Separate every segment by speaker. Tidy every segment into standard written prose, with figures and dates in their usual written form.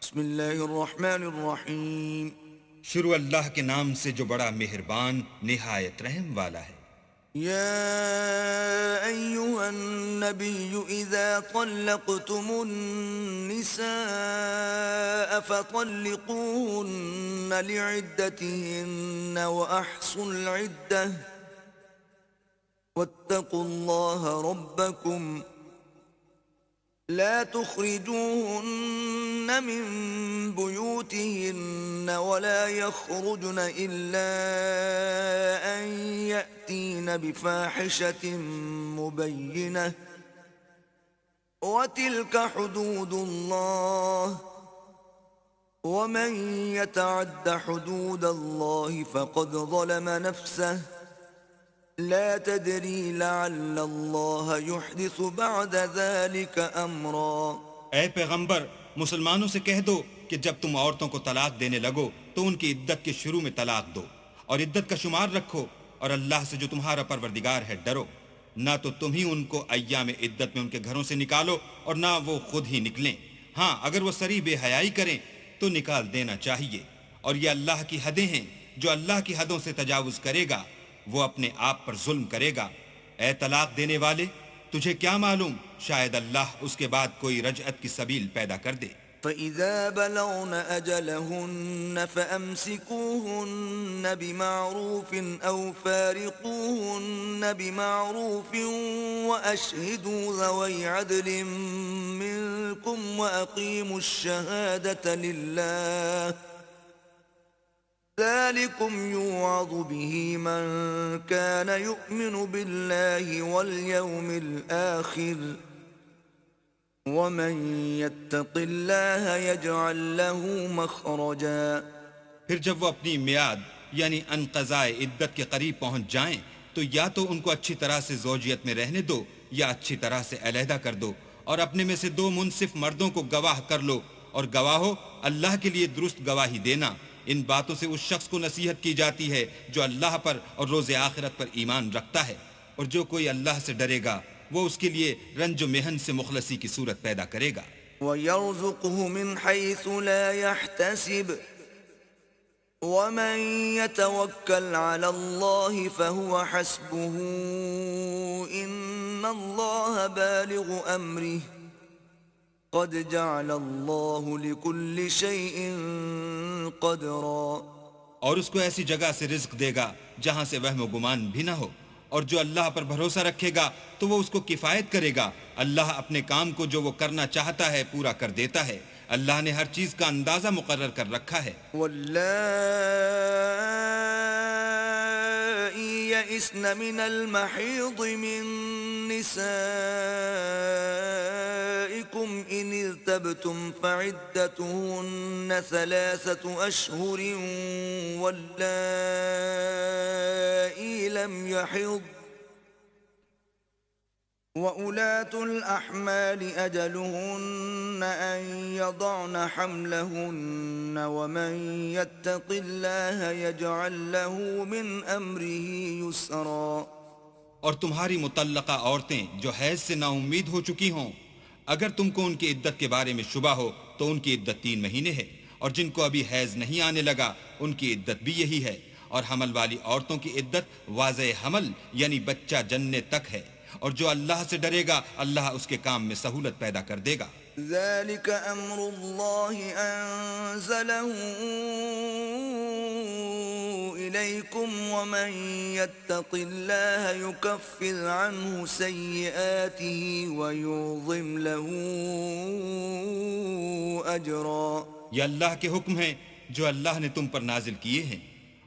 Speaker 1: بسم اللہ الرحمن الرحیم.
Speaker 2: شروع اللہ کے نام سے جو بڑا مہربان نہایت رحم والا ہے.
Speaker 1: يا أيها النبي إذا طلقتم النساء فطلقوهن لعدتهن وأحصوا العدة واتقوا الله ربكم لا تخرجوهن من بيوتهن ولا يخرجن إلا أن يأتين بفاحشة مبينة وتلك حدود الله ومن يتعد حدود الله فقد ظلم نفسه لا تدري لعل الله يحدث بعد ذلك امرا.
Speaker 2: اے پیغمبر، مسلمانوں سے کہہ دو کہ جب تم عورتوں کو طلاق دینے لگو تو ان کی عدت کے شروع میں طلاق دو اور عدت کا شمار رکھو، اور اللہ سے جو تمہارا پروردگار ہے ڈرو. نہ تو تم ہی ان کو ایام عدت میں ان کے گھروں سے نکالو اور نہ وہ خود ہی نکلیں. ہاں، اگر وہ صریح بے حیائی کریں تو نکال دینا چاہیے، اور یہ اللہ کی حدیں ہیں. جو اللہ کی حدوں سے تجاوز کرے گا وہ اپنے آپ پر ظلم کرے گا. اے طلاق دینے والے، تجھے کیا معلوم، شاید اللہ اس کے بعد کوئی رجعت کی سبیل پیدا کر دے.
Speaker 1: فَإِذَا بَلَغْنَ أَجَلَهُنَّ فَأَمْسِكُوهُنَّ بِمَعْرُوفٍ أَوْ فَارِقُوهُنَّ بِمَعْرُوفٍ وَأَشْهِدُوا ذَوَيْ عَدْلٍ مِّنكُمْ وَأَقِيمُوا الشَّهَادَةَ لِلَّهِ ذلكم يوعظ به من كان يؤمن بالله واليوم الآخر ومن يتق الله يجعل له مخرجا.
Speaker 2: پھر جب وہ اپنی میعاد یعنی انقضاء عدت کے قریب پہنچ جائیں تو یا تو ان کو اچھی طرح سے زوجیت میں رہنے دو یا اچھی طرح سے علیحدہ کر دو، اور اپنے میں سے 2 منصف مردوں کو گواہ کر لو، اور گواہو اللہ کے لیے درست گواہی دینا. ان باتوں سے اس شخص کو نصیحت کی جاتی ہے جو اللہ پر اور روز آخرت پر ایمان رکھتا ہے، اور جو کوئی اللہ سے ڈرے گا وہ اس کے لیے رنج و محن سے مخلصی کی صورت پیدا کرے گا.
Speaker 1: وَيَرْزُقْهُ مِنْ حَيْثُ لَا يَحْتَسِبُ وَمَنْ يَتَوَكَّلْ عَلَى اللَّهِ فَهُوَ حَسْبُهُ إِنَّ اللَّهَ بَالِغُ أَمْرِهِ قد جعل اللہ لکل شیء قدرا.
Speaker 2: اور اس کو ایسی جگہ سے رزق دے گا جہاں سے وہم و گمان بھی نہ ہو، اور جو اللہ پر بھروسہ رکھے گا تو وہ اس کو کفایت کرے گا. اللہ اپنے کام کو جو وہ کرنا چاہتا ہے پورا کر دیتا ہے. اللہ نے ہر چیز کا اندازہ مقرر کر رکھا ہے.
Speaker 1: واللائی یئسن من المحیض من نسائکم ان ارتبتم فعدتهن 3 اشہر واللائی لم يحض وَأُولَاتُ الْأَحْمَالِ أَجَلُهُنَّ أَن يَضَعْنَ حَمْلَهُنَّ وَمَن يَتَّقِ اللَّهَ يَجْعَل لَّهُ مِنْ أَمْرِهِ يُسْرًا.
Speaker 2: اور تمہاری مطلقہ عورتیں جو حیض سے نا امید ہو چکی ہوں، اگر تم کو ان کی عدت کے بارے میں شبہ ہو تو ان کی عدت 3 مہینے ہے، اور جن کو ابھی حیض نہیں آنے لگا ان کی عدت بھی یہی ہے. اور حمل والی عورتوں کی عدت واضح حمل یعنی بچہ جننے تک ہے، اور جو اللہ سے ڈرے گا اللہ اس کے کام میں سہولت پیدا کر دے گا.
Speaker 1: ذَلِكَ أَمْرُ اللَّهِ أَنزَلَهُ إِلَيْكُمْ وَمَن يَتَّقِ اللَّهَ يُكَفِّرْ عَنْهُ سَيِّئَاتِهِ وَيُعْظِمْ لَهُ أَجْرًا.
Speaker 2: یہ اللہ کے حکم ہیں جو اللہ نے تم پر نازل کیے ہیں،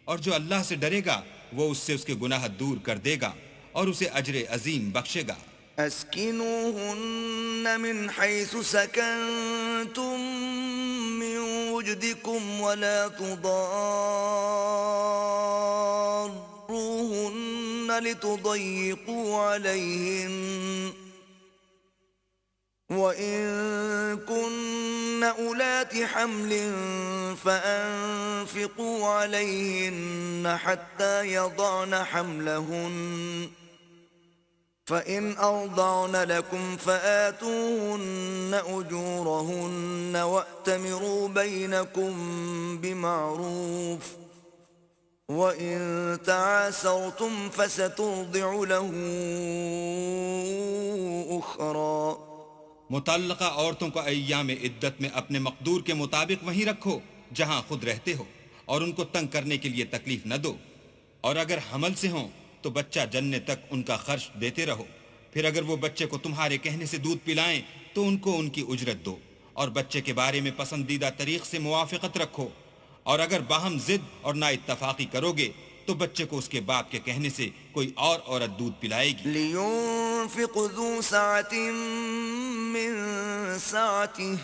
Speaker 2: اور جو اللہ سے ڈرے گا وہ اس سے اس کے گناہ دور کر دے گا اور اسے اجر عظیم بخشے گا.
Speaker 1: اسکنوہن من حیث سکنتم من وجدکم ولا تضاروہن لتضیقوا علیہن وَإِن كُنَّ أُولَاتِ حَمْلٍ فَأَنفِقُوا عَلَيْهِنَّ حَتَّى يَضَعْنَ حَمْلَهُنَّ فإن أرضعن لكم فآتوهن أجورهن وأتمروا بينكم بمعروف وإن تعاسرتم فسترضع له أخرى.
Speaker 2: متعلقہ عورتوں کو ایام عدت میں اپنے مقدور کے مطابق وہیں رکھو جہاں خود رہتے ہو، اور ان کو تنگ کرنے کے لیے تکلیف نہ دو، اور اگر حمل سے ہوں تو بچہ جننے تک ان کا خرچ دیتے رہو، پھر اگر وہ بچے کو تمہارے کہنے سے دودھ پلائیں تو ان کو ان کی اجرت دو، اور بچے کے بارے میں پسندیدہ طریق سے موافقت رکھو، اور اگر باہم ضد اور نا اتفاقی کرو گے تو بچے کو اس کے باپ کے کہنے سے کوئی اور عورت دودھ پلائے گی.
Speaker 1: لينفق ذو سعة من سعته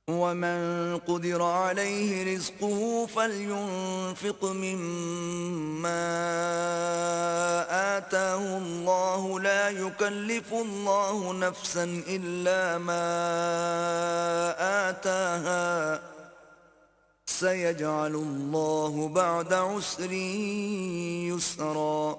Speaker 1: ومن قدر عليه رزقه فلينفق مما آتاه الله لا يكلف الله نفسا إلا ما آتاها سيجعل الله بعد عسر يسرا.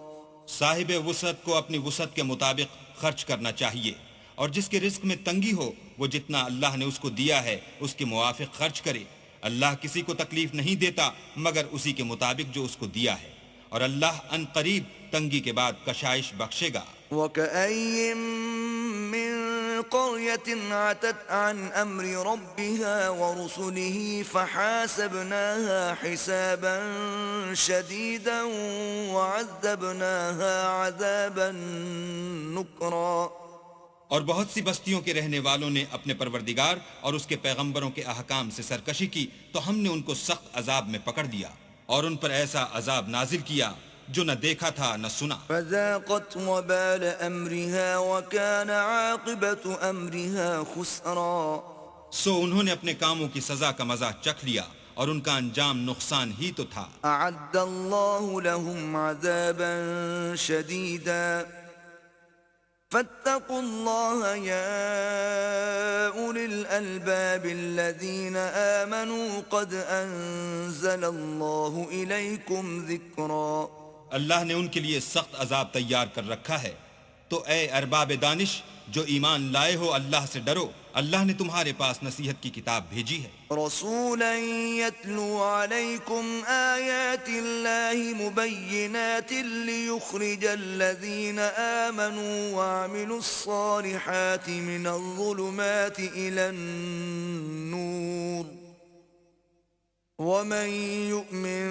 Speaker 2: صاحب وسعت کو اپنی وسعت کے مطابق خرچ کرنا چاہیے، اور جس کے رزق میں تنگی ہو وہ جتنا اللہ نے اس کو دیا ہے اس کے موافق خرچ کرے. اللہ کسی کو تکلیف نہیں دیتا مگر اسی کے مطابق جو اس کو دیا ہے، اور اللہ ان قریب تنگی کے بعد کشائش بخشے گا.
Speaker 1: وَكَأَيٍّ مِّن قَرْيَةٍ عَتَتْ عَنْ أَمْرِ رَبِّهَا وَرُسُلِهِ فَحَاسَبْنَاهَا حِسَابًا شَدِيدًا وَعَذَّبْنَاهَا عَذَابًا نُكْرًا.
Speaker 2: اور بہت سی بستیوں کے رہنے والوں نے اپنے پروردگار اور اس کے پیغمبروں کے احکام سے سرکشی کی تو ہم نے ان کو سخت عذاب میں پکڑ دیا، اور ان پر ایسا عذاب نازل کیا جو نہ دیکھا تھا نہ سنا.
Speaker 1: فذاقت وبال امرها وكان عاقبة امرها خسرا.
Speaker 2: سو انہوں نے اپنے کاموں کی سزا کا مزہ چکھ لیا اور ان کا انجام نقصان ہی تو تھا.
Speaker 1: اعد الله لهم عذابا شديدا فاتقوا الله يا أولي الألباب الذين آمنوا قد أنزل الله إليكم ذكرا.
Speaker 2: اللہ نے ان کے لیے سخت عذاب تیار کر رکھا ہے، تو اے ارباب دانش جو ایمان لائے ہو اللہ سے ڈرو، اللہ نے تمہارے پاس نصیحت کی کتاب بھیجی ہے.
Speaker 1: رسولا يتلو عليكم آيات الله مبينات ليخرج الذين آمنوا وعملوا الصالحات من الظلمات إلى النور ومن يؤمن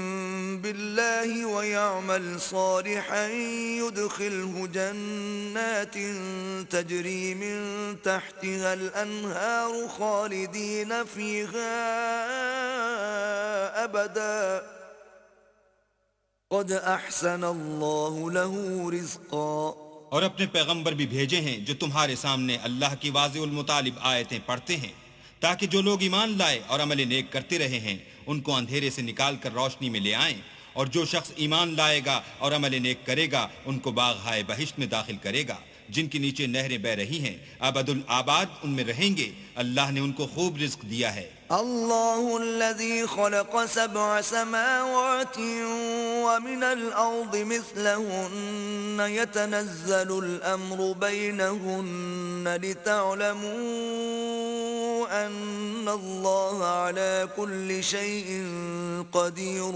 Speaker 1: بالله ويعمل صالحا يدخله جنات تجري من تحتها الأنهار خالدين فيها أبدا قد أحسن الله له رزقا.
Speaker 2: اور اپنے پیغمبر بھی بھیجے ہیں جو تمہارے سامنے اللہ کی واضح المطالب آیتیں پڑھتے ہیں، تاکہ جو لوگ ایمان لائے اور عمل نیک کرتے رہے ہیں ان کو اندھیرے سے نکال کر روشنی میں لے آئیں، اور جو شخص ایمان لائے گا اور عمل نیک کرے گا ان کو باغ بہشت میں داخل کرے گا جن کے نیچے نہریں بہ رہی ہیں، ابد الآباد ان میں رہیں گے. اللہ نے ان کو خوب رزق دیا ہے.
Speaker 1: الله الذي خلق 7 سماوات ومن الأرض مثلهن يتنزل الأمر بينهن لتعلموا أن الله على كل شيء قدير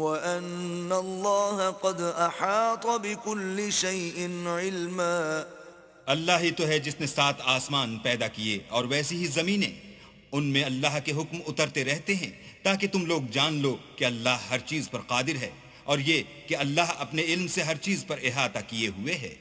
Speaker 1: وأن الله قد أحاط بكل شيء علما.
Speaker 2: اللہ ہی تو ہے جس نے 7 آسمان پیدا کیے اور ویسی ہی زمینیں، ان میں اللہ کے حکم اترتے رہتے ہیں تاکہ تم لوگ جان لو کہ اللہ ہر چیز پر قادر ہے، اور یہ کہ اللہ اپنے علم سے ہر چیز پر احاطہ کیے ہوئے ہے.